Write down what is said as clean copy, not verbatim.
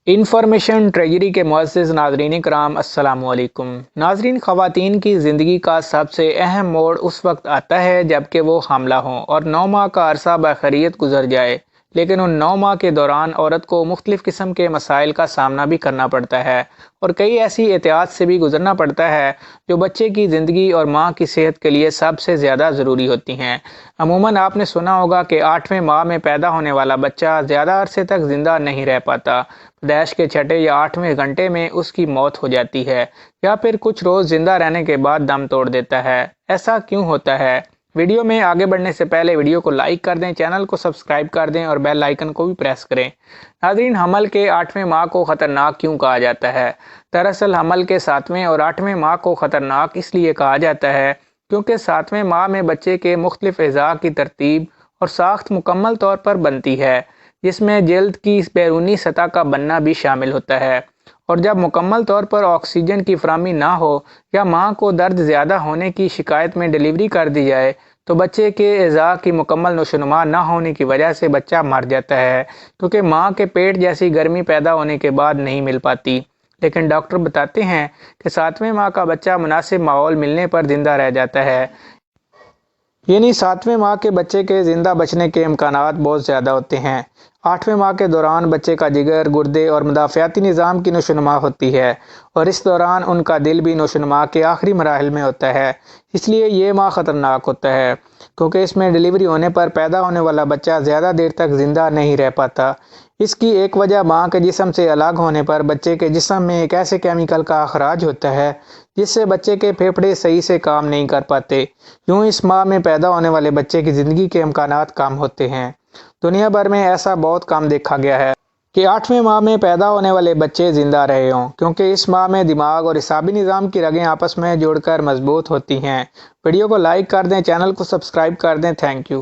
Information treasury کے معزز ناظرین کرام السلام علیکم۔ ناظرین، خواتین کی زندگی کا سب سے اہم موڑ اس وقت آتا ہے جب کہ وہ حاملہ ہوں اور 9 ماہ کا عرصہ بخیریت گزر جائے، لیکن ان 9 ماہ کے دوران عورت کو مختلف قسم کے مسائل کا سامنا بھی کرنا پڑتا ہے اور کئی ایسی احتیاط سے بھی گزرنا پڑتا ہے جو بچے کی زندگی اور ماں کی صحت کے لیے سب سے زیادہ ضروری ہوتی ہیں۔ عموماً آپ نے سنا ہوگا کہ 8ویں ماہ میں پیدا ہونے والا بچہ زیادہ عرصے تک زندہ نہیں رہ پاتا، پیدائش کے 6 یا 8ویں گھنٹے میں اس کی موت ہو جاتی ہے یا پھر کچھ روز زندہ رہنے کے بعد دم توڑ دیتا ہے۔ ایسا کیوں ہوتا ہے؟ ویڈیو میں آگے بڑھنے سے پہلے ویڈیو کو لائک کر دیں، چینل کو سبسکرائب کر دیں اور بیل آئیکن کو بھی پریس کریں۔ ناظرین، حمل کے 8ویں ماہ کو خطرناک کیوں کہا جاتا ہے؟ دراصل حمل کے 7ویں اور 8ویں ماہ کو خطرناک اس لیے کہا جاتا ہے کیونکہ 7ویں ماہ میں بچے کے مختلف اعضاء کی ترتیب اور ساخت مکمل طور پر بنتی ہے، جس میں جلد کی بیرونی سطح کا بننا بھی شامل ہوتا ہے، اور جب مکمل طور پر آکسیجن کی فراہمی نہ ہو یا ماں کو درد زیادہ ہونے کی شکایت میں ڈیلیوری کر دی جائے تو بچے کے اعضاء کی مکمل نشوونما نہ ہونے کی وجہ سے بچہ مر جاتا ہے، کیونکہ ماں کے پیٹ جیسی گرمی پیدا ہونے کے بعد نہیں مل پاتی۔ لیکن ڈاکٹر بتاتے ہیں کہ 7ویں ماہ کا بچہ مناسب ماحول ملنے پر زندہ رہ جاتا ہے، یعنی 7ویں ماہ کے بچے کے زندہ بچنے کے امکانات بہت زیادہ ہوتے ہیں۔ 8ویں ماہ کے دوران بچے کا جگر، گردے اور مدافعتی نظام کی نشوونما ہوتی ہے اور اس دوران ان کا دل بھی نشوونما کے آخری مراحل میں ہوتا ہے۔ اس لیے یہ ماہ خطرناک ہوتا ہے کیونکہ اس میں ڈیلیوری ہونے پر پیدا ہونے والا بچہ زیادہ دیر تک زندہ نہیں رہ پاتا۔ اس کی ایک وجہ ماں کے جسم سے الگ ہونے پر بچے کے جسم میں ایک ایسے کیمیکل کا اخراج ہوتا ہے جس سے بچے کے پھیپھڑے صحیح سے کام نہیں کر پاتے۔ یوں اس ماہ میں پیدا ہونے والے بچے کی زندگی کے امکانات کم ہوتے ہیں۔ دنیا بھر میں ایسا بہت کم دیکھا گیا ہے کہ 8ویں ماہ میں پیدا ہونے والے بچے زندہ رہے ہوں، کیونکہ اس ماہ میں دماغ اور اعصابی نظام کی رگیں آپس میں جڑ کر مضبوط ہوتی ہیں۔ ویڈیو کو لائک کر دیں، چینل کو سبسکرائب کر دیں۔ Thank you.